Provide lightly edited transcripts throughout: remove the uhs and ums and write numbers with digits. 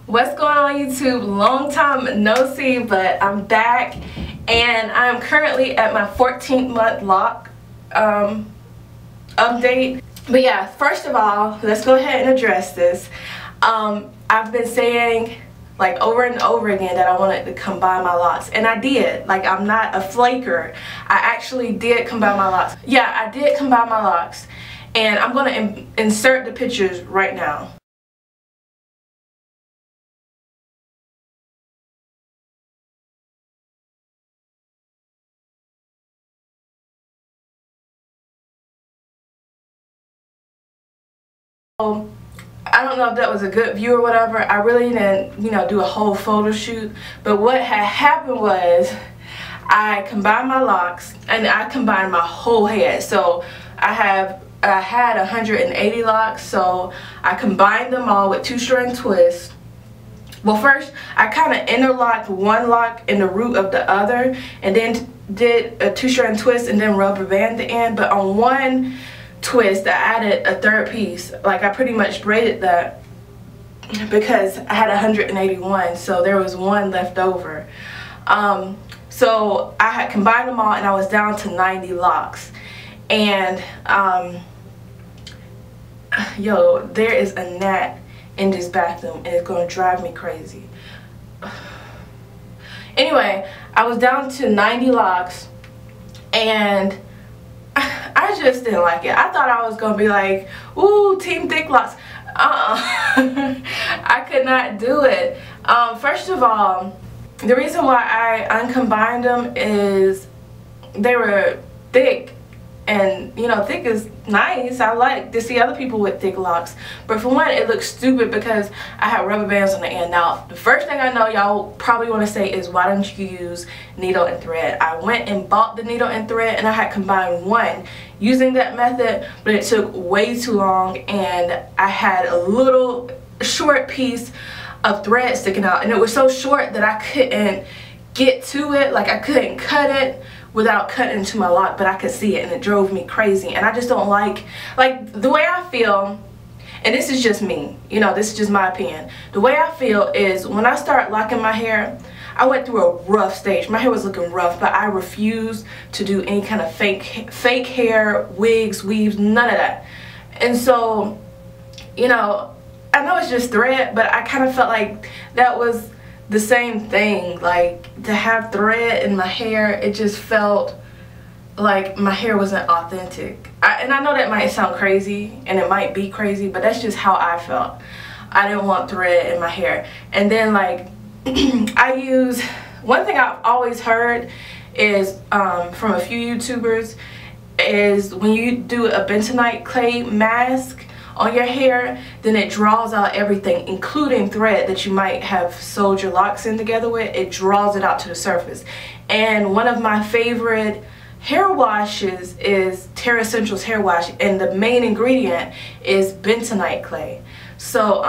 What's going on YouTube? Long time no see, but I'm back and I'm currently at my 14th month loc update. But yeah, first of all, let's go ahead and address this. I've been saying like over and over again that I wanted to combine my locks, and I did. Like, I'm not a flaker. I actually did combine my locks. Yeah, I did combine my locks, and I'm gonna insert the pictures right now. I don't know if that was a good view or whatever. I really didn't, do a whole photo shoot. But what had happened was I combined my locks and I combined my whole head. So I had 180 locks, so I combined them all with 2-strand twists. Well, first I kind of interlocked one lock in the root of the other, and then did a 2-strand twist and then rubber band the end. But on one twist I added a third piece. Like, I pretty much braided that because I had 181, so there was one left over. So I had combined them all and I was down to 90 locks. And yo, there is a gnat in this bathroom and it's gonna drive me crazy. Anyway, I was down to 90 locks and I just didn't like it. I thought I was gonna be like, ooh, team thick locks. I could not do it. First of all, the reason why I uncombined them is they were thick, and thick is nice. I like to see other people with thick locks, but for one, it looks stupid because I have rubber bands on the end. Now, the first thing I know y'all probably want to say is, why don't you use needle and thread? I went and bought the needle and thread and I had combined one using that method, but it took way too long and I had a little short piece of thread sticking out, and it was so short that I couldn't get to it. Like, I couldn't cut it without cutting into my lock, but I could see it and it drove me crazy. And I just don't like the way I feel, and this is just me, this is just my opinion. The way I feel is when I start locking my hair, I went through a rough stage. My hair was looking rough, but I refused to do any kind of fake hair, wigs, weaves, none of that. And so, I know it's just thread, but I kind of felt like that was the same thing. Like, to have thread in my hair, it just felt like my hair wasn't authentic. And I know that might sound crazy, and it might be crazy, but that's just how I felt. I didn't want thread in my hair. And then, like, I use, one thing I've always heard is from a few YouTubers, is when you do a bentonite clay mask on your hair, then it draws out everything, including thread that you might have sewed your locks in together with. It draws it out to the surface. And one of my favorite hair washes is Terra Essentials hair wash, and the main ingredient is bentonite clay. So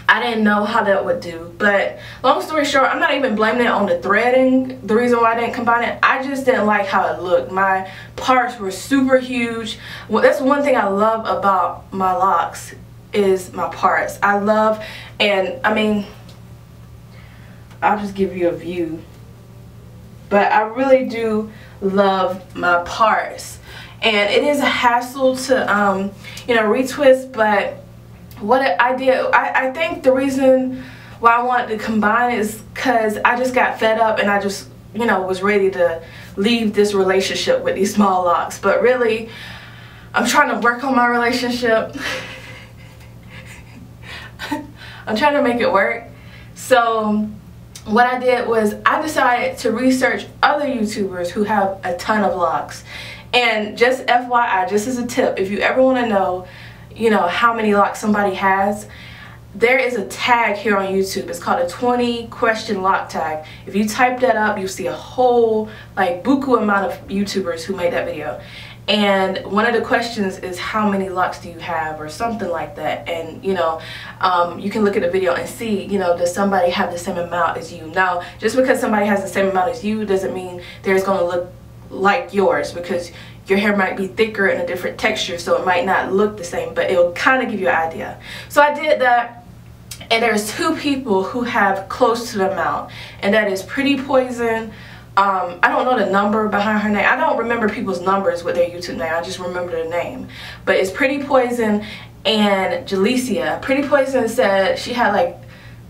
I didn't know how that would do, but long story short, I'm not even blaming it on the threading. The reason why I didn't combine it, I just didn't like how it looked. My parts were super huge. Well, that's one thing I love about my locks is my parts. I love, and I mean, I'll just give you a view, but I really do love my parts. And it is a hassle to retwist, but what I did, I think the reason why I wanted to combine is because I just got fed up and I just, was ready to leave this relationship with these small locks. But really, I'm trying to work on my relationship. I'm trying to make it work. So what I did was I decided to research other YouTubers who have a ton of locks. And just FYI, just as a tip, if you ever want to know how many locks somebody has, there is a tag here on YouTube. It's called a 20 question lock tag. If you type that up, you'll see a whole buku amount of YouTubers who made that video. And one of the questions is, how many locks do you have, or something like that. And you can look at the video and see, does somebody have the same amount as you. Now, just because somebody has the same amount as you doesn't mean they're going to look like yours, because your hair might be thicker and a different texture, so it might not look the same, but it'll kind of give you an idea. So I did that, And there's 2 people who have close to the amount, and that is Pretty Poison. I don't know the number behind her name. I don't remember people's numbers with their YouTube name. I just remember the name. But it's Pretty Poison and Jalecia. Pretty Poison said she had like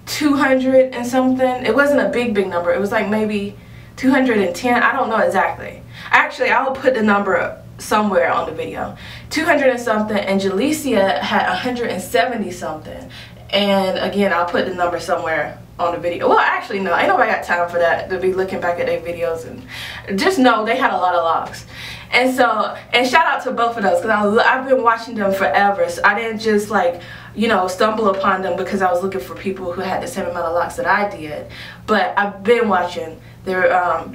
200 and something. It wasn't a big number. It was like maybe 210. I don't know exactly. Actually, I'll put the number somewhere on the video. 200 and something, and Jalecia had 170 something. And again, I'll put the number somewhere on the video. Well, actually, no, ain't nobody got time for that, to be looking back at their videos. And just know they had a lot of locs. And so, and shout out to both of those, because I've been watching them forever. So I didn't just like, you know, stumble upon them because I was looking for people who had the same amount of locs that I did. But I've been watching their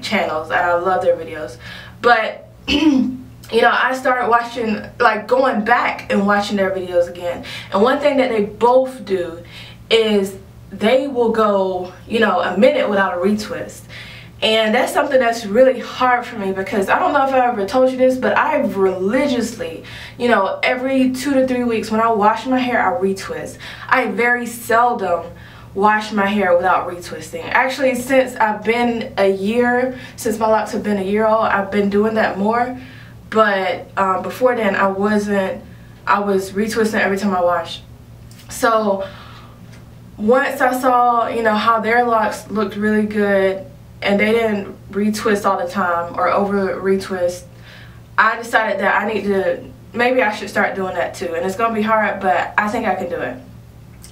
channels, and I love their videos. But you know, I started watching, like going back and watching their videos again. And one thing that they both do is they will go, you know, a minute without a retwist. And that's something that's really hard for me, because I don't know if I ever told you this, but I religiously, you know, every 2 to 3 weeks when I wash my hair, I retwist. I very seldom wash my hair without retwisting. Actually, since I've been a year, since my locks have been a year old, I've been doing that more. But before then, I was retwisting every time I washed. So once I saw, you know, how their locks looked really good and they didn't retwist all the time or over retwist, I decided that I need to, maybe I should start doing that too. And it's gonna be hard, but I think I can do it.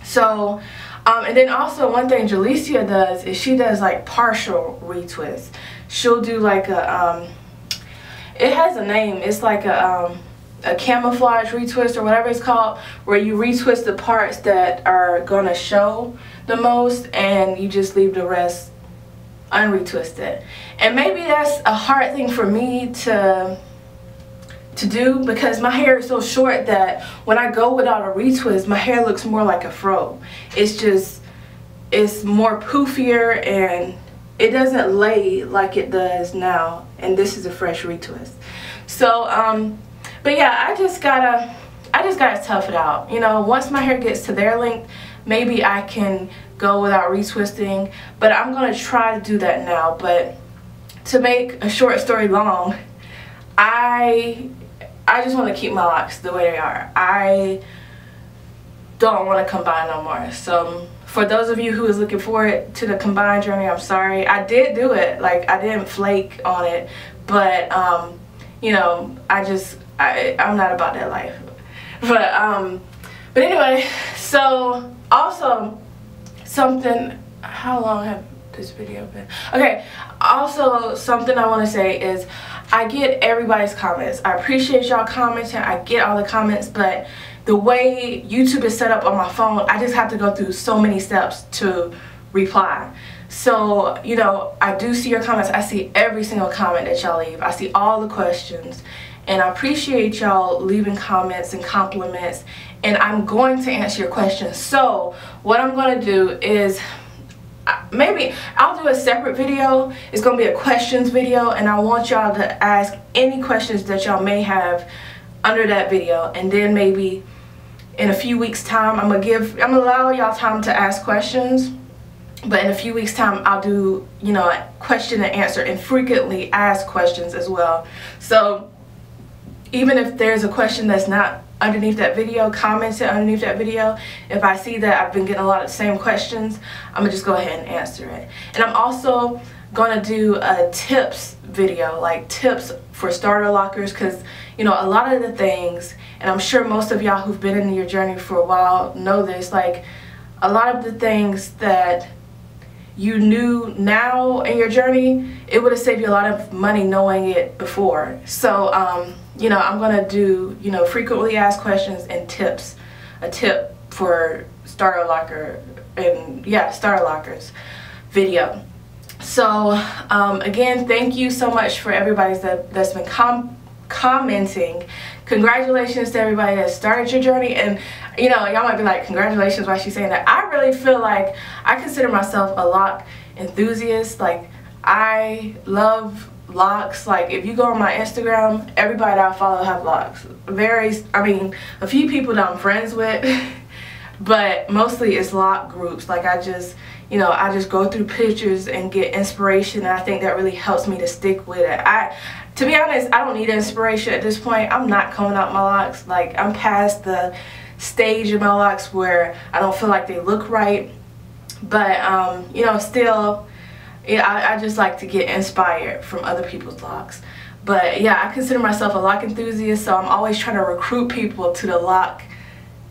So and then also one thing Jalecia does is she does like partial retwist. She'll do like a it has a name. It's like a camouflage retwist or whatever it's called, where you retwist the parts that are gonna show the most and you just leave the rest unretwisted. And maybe that's a hard thing for me to do, because my hair is so short that when I go without a retwist, my hair looks more like a fro. It's more poofier and it doesn't lay like it does now, and this is a fresh retwist. So but yeah, I just gotta tough it out. You know, once my hair gets to their length, maybe I can go without retwisting, but I'm gonna try to do that now. But to make a short story long, I just want to keep my locks the way they are. I don't want to combine no more. So for those of you who is looking forward to the combined journey, I'm sorry. I did do it. Like, I didn't flake on it, but you know, I'm not about that life. But anyway, so also something, how long have this video been? Okay, also something I want to say is I get everybody's comments. I appreciate y'all commenting. I get all the comments, but the way YouTube is set up on my phone, I just have to go through so many steps to reply. So, you know, I do see your comments. I see every single comment that y'all leave. I see all the questions, and I appreciate y'all leaving comments and compliments, and I'm going to answer your questions. So what I'm going to do is, maybe I'll do a separate video. It's going to be a questions video, and I want y'all to ask any questions that y'all may have under that video. And then maybe in a few weeks time, I'm gonna allow y'all time to ask questions, but in a few weeks time I'll do, you know, a question and answer and frequently asked questions as well. So even if there's a question that's not underneath that video, comment it underneath that video. If I see that I've been getting a lot of the same questions, I'm gonna just go ahead and answer it. And I'm also gonna do a tips video, like tips for starter lockers, because you know, a lot of the things, and I'm sure most of y'all who've been in your journey for a while know this, like a lot of the things that you knew now in your journey, it would have saved you a lot of money knowing it before. So you know, I'm gonna do, you know, frequently asked questions and tips, a tip for starter locker, and yeah, starter lockers video. So again, thank you so much for everybody that's been commenting. Congratulations to everybody that started your journey. And you know, y'all might be like, congratulations, why is she saying that? I really feel like I consider myself a lock enthusiast. Like, I love locks. Like, if you go on my Instagram, everybody that I follow have locks. I mean, a few people that I'm friends with but mostly it's lock groups. Like I just go through pictures and get inspiration, and I think that really helps me to stick with it. To be honest, I don't need inspiration at this point. I'm not combing out my locks. Like, I'm past the stage of my locks where I don't feel like they look right. But you know, still, yeah, I just like to get inspired from other people's locks. But yeah, I consider myself a lock enthusiast, so I'm always trying to recruit people to the lock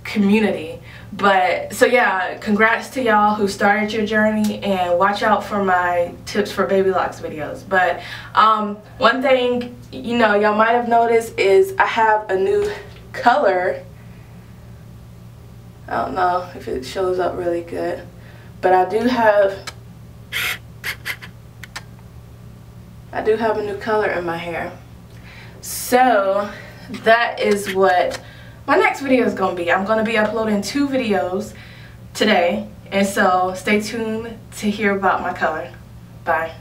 community. But so yeah, congrats to y'all who started your journey, and watch out for my tips for baby locks videos. But one thing, you know, y'all might have noticed is I have a new color. I don't know if it shows up really good, but I do have a new color in my hair. So that is what my next video is going to be. I'm going to be uploading 2 videos today, and so stay tuned to hear about my color. Bye.